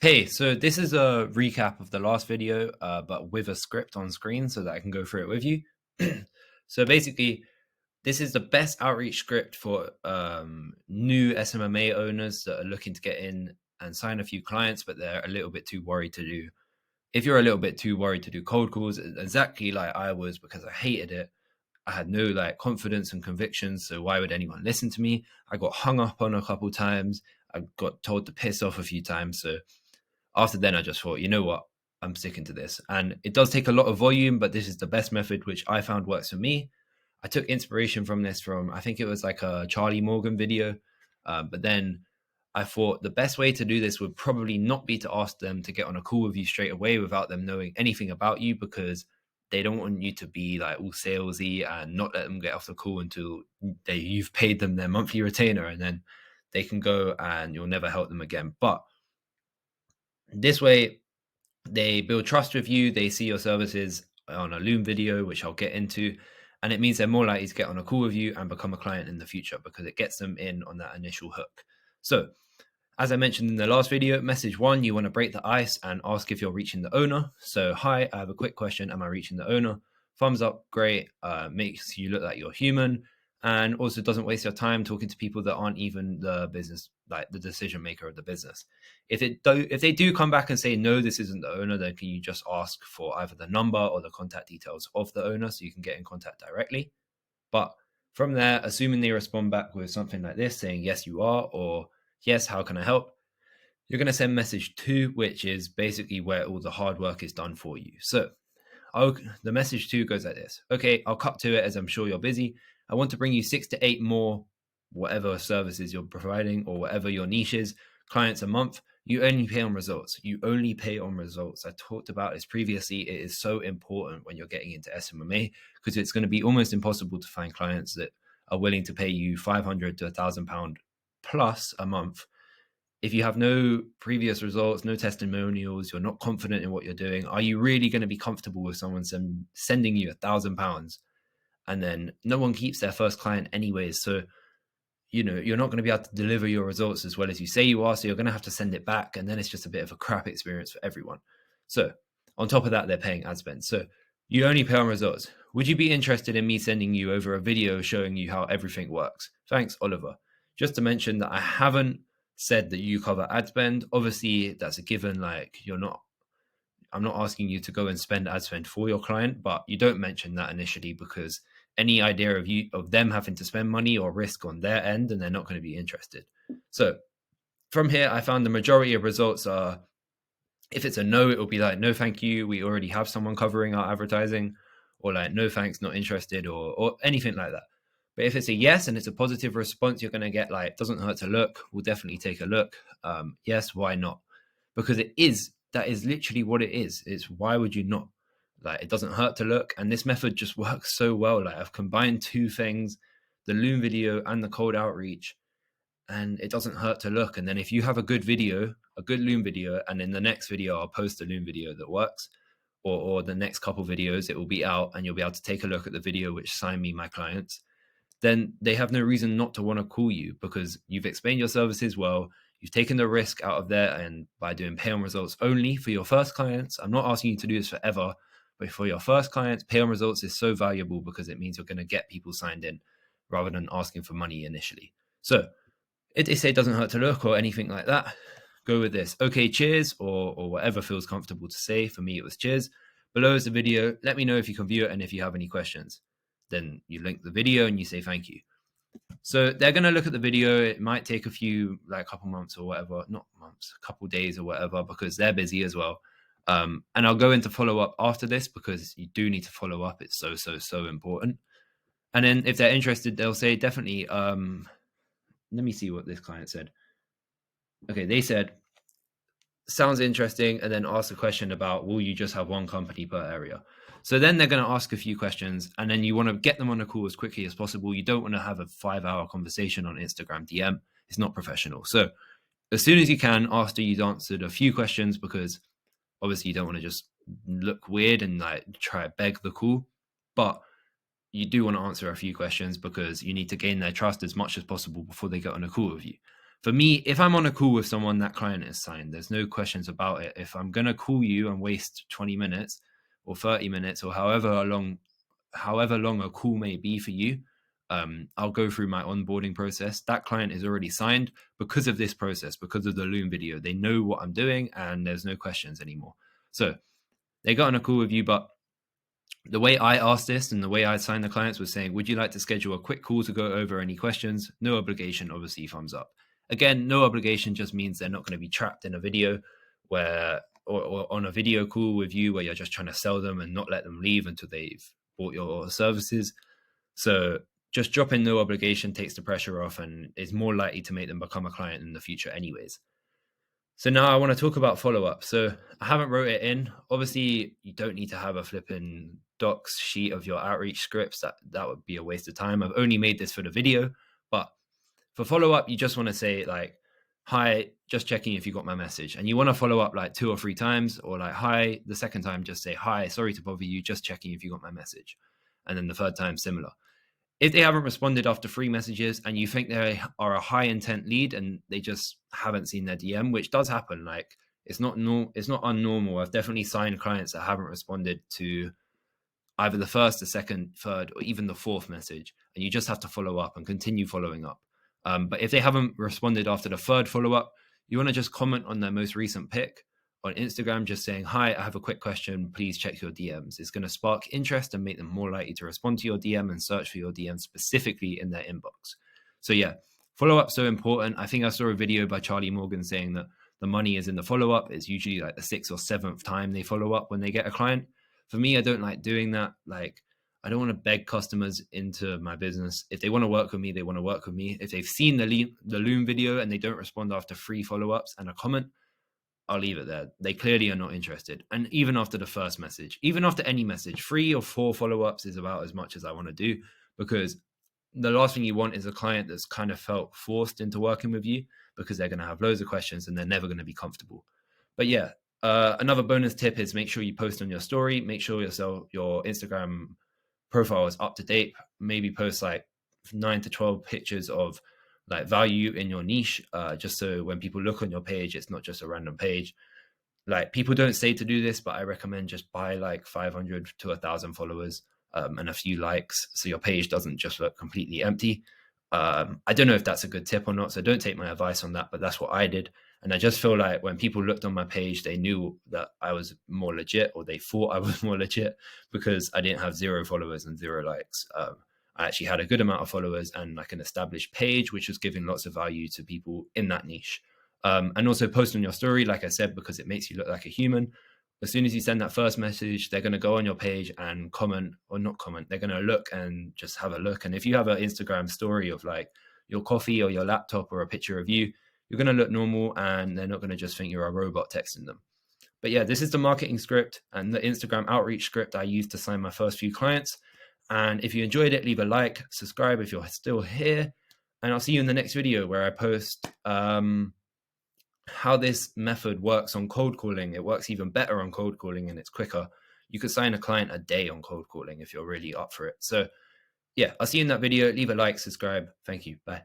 Hey, so this is a recap of the last video, but with a script on screen so that I can go through it with you. So basically, this is the best outreach script for new SMMA owners that are looking to get in and sign a few clients, but they're a little bit too worried to do. If you're a little bit too worried to do cold calls, exactly like I was because I hated it. I had no confidence and convictions. So why would anyone listen to me? I got hung up on a couple times. I got told to piss off a few times. So after then, I just thought, you know what, I'm sticking to this. And it does take a lot of volume, but this is the best method, which I found works for me. I took inspiration from this from, I think it was like a Charlie Morgan video. But then I thought the best way to do this would probably not be to ask them to get on a call with you straight away without them knowing anything about you, because they don't want you to be like all salesy and not let them get off the call until you've paid them their monthly retainer, and then they can go and you'll never help them again. But this way, they build trust with you. They see your services on a Loom video, which I'll get into. And it means they're more likely to get on a call with you and become a client in the future because it gets them in on that initial hook. So, as I mentioned in the last video, message one, you want to break the ice and ask if you're reaching the owner. So, hi, I have a quick question. Am I reaching the owner? Thumbs up, great. Makes you look like you're human, and also doesn't waste your time talking to people that aren't even the business, like the decision maker of the business. If they do come back and say no, this isn't the owner, then can you just ask for either the number or the contact details of the owner so you can get in contact directly? But from there, assuming they respond back with something like this, saying yes, you are, or yes, how can I help? You're going to send message two, which is basically where all the hard work is done for you. So the message two goes like this. Okay, I'll cut to it as I'm sure you're busy. I want to bring you 6 to 8 more, whatever services you're providing or whatever your niche is, clients a month. You only pay on results. You only pay on results. I talked about this previously. It is so important when you're getting into SMMA because it's going to be almost impossible to find clients that are willing to pay you £500 to £1,000 plus a month. If you have no previous results, no testimonials, you're not confident in what you're doing, are you really going to be comfortable with someone sending you £1,000 and then no one keeps their first client anyways? So, you're not going to be able to deliver your results as well as you say you are. So you're going to have to send it back. And then it's just a bit of a crap experience for everyone. So on top of that, they're paying ad spend. So you only pay on results. Would you be interested in me sending you over a video showing you how everything works? Thanks, Oliver. Just to mention that I haven't said that you cover ad spend. Obviously, that's a given. I'm not asking you to go and spend ad spend for your client, but you don't mention that initially because any idea of them having to spend money or risk on their end, and they're not going to be interested. So from here, I found the majority of results are, if it's a no, it will be like, no, thank you. We already have someone covering our advertising, or like, no, thanks, not interested, or anything like that. But if it's a yes and it's a positive response, you're going to get like, doesn't hurt to look. We'll definitely take a look. Yes, why not? Because that is literally what it is. It's why would you not? Like, it doesn't hurt to look. And this method just works so well. Like, I've combined two things, the Loom video and the cold outreach, and it doesn't hurt to look. And then if you have a good video, a good Loom video, and in the next video, I'll post a Loom video that works, or the next couple videos, it will be out and you'll be able to take a look at the video which sign me my clients, then they have no reason not to want to call you because you've explained your services well. You've taken the risk out of there, and by doing pay on results only for your first clients, I'm not asking you to do this forever, but for your first clients, pay on results is so valuable because it means you're going to get people signed in rather than asking for money initially. So if they say it doesn't hurt to look or anything like that, go with this. Okay, cheers, or whatever feels comfortable to say. For me, it was cheers. Below is the video. Let me know if you can view it and if you have any questions. Then you link the video and you say thank you. So they're going to look at the video. It might take a few, like a couple months or whatever, not months, a couple days or whatever, because they're busy as well. And I'll go into follow up after this because you do need to follow up. It's so important. And then if they're interested, they'll say definitely. Let me see what this client said. Okay, they said, sounds interesting, and then ask a question about, will you just have one company per area? So then they're going to ask a few questions, and then you want to get them on a call as quickly as possible. You don't want to have a 5-hour conversation on Instagram DM. It's not professional. So as soon as you can, after you've answered a few questions, because obviously you don't want to just look weird and like try to beg the call, but you do want to answer a few questions because you need to gain their trust as much as possible before they get on a call with you. For me, if I'm on a call with someone, that client is signed. There's no questions about it. If I'm going to call you and waste 20 minutes or 30 minutes or however long a call may be for you, I'll go through my onboarding process. That client is already signed because of this process, because of the Loom video. They know what I'm doing and there's no questions anymore. So they got on a call with you, but the way I asked this and the way I signed the clients was saying, would you like to schedule a quick call to go over any questions? No obligation, obviously, thumbs up. Again, no obligation just means they're not going to be trapped in a video where, or on a video call with you where you're just trying to sell them and not let them leave until they've bought your services. So just dropping no obligation takes the pressure off and is more likely to make them become a client in the future anyways. So now I want to talk about follow-up. So I haven't wrote it in. Obviously, you don't need to have a flipping docs sheet of your outreach scripts. That would be a waste of time. I've only made this for the video. But for follow-up, you just want to say like, hi, just checking if you got my message. And you want to follow up like 2 or 3 times, or like, hi, the second time, just say, hi, sorry to bother you, just checking if you got my message. And then the third time, similar. If they haven't responded after 3 messages and you think they are a high intent lead and they just haven't seen their DM, which does happen, like it's not unnormal. I've definitely signed clients that haven't responded to either the first, the second, third, or even the 4th message, and you just have to follow up and continue following up. But if they haven't responded after the 3rd follow-up, you want to just comment on their most recent pic on Instagram, just saying, hi, I have a quick question. Please check your DMs. It's going to spark interest and make them more likely to respond to your DM and search for your DM specifically in their inbox. So yeah, follow-up so important. I think I saw a video by Charlie Morgan saying that the money is in the follow-up. It's usually like the 6th or 7th time they follow up when they get a client. For me, I don't like doing that. Like, I don't want to beg customers into my business. If they want to work with me, they want to work with me. If they've seen the Loom video and they don't respond after 3 follow-ups and a comment, I'll leave it there. They clearly are not interested. And even after the 1st message, even after any message, 3 or 4 follow-ups is about as much as I want to do, because the last thing you want is a client that's kind of felt forced into working with you because they're going to have loads of questions and they're never going to be comfortable. But yeah, another bonus tip is make sure you post on your story. Make sure your Instagram profile is up to date. Maybe post like 9 to 12 pictures of like value in your niche, just so when people look on your page, it's not just a random page. Like, people don't say to do this, but I recommend just buy like 500 to 1,000 followers and a few likes, so your page doesn't just look completely empty. I don't know if that's a good tip or not, so don't take my advice on that, but that's what I did. And I just feel like when people looked on my page, they knew that I was more legit, or they thought I was more legit, because I didn't have 0 followers and 0 likes. I actually had a good amount of followers and like an established page, which was giving lots of value to people in that niche. And also post on your story, like I said, because it makes you look like a human. As soon as you send that 1st message, they're going to go on your page and comment, or not comment. They're going to look and just have a look. And if you have an Instagram story of like your coffee or your laptop or a picture of you, you're going to look normal, and they're not going to just think you're a robot texting them. But yeah, this is the marketing script and the Instagram outreach script I used to sign my first few clients. And if you enjoyed it, leave a like, subscribe if you're still here, and I'll see you in the next video where I post how this method works on cold calling. It works even better on cold calling and it's quicker. You could sign a client a day on cold calling if you're really up for it. So yeah, I'll see you in that video. Leave a like, subscribe. Thank you. Bye.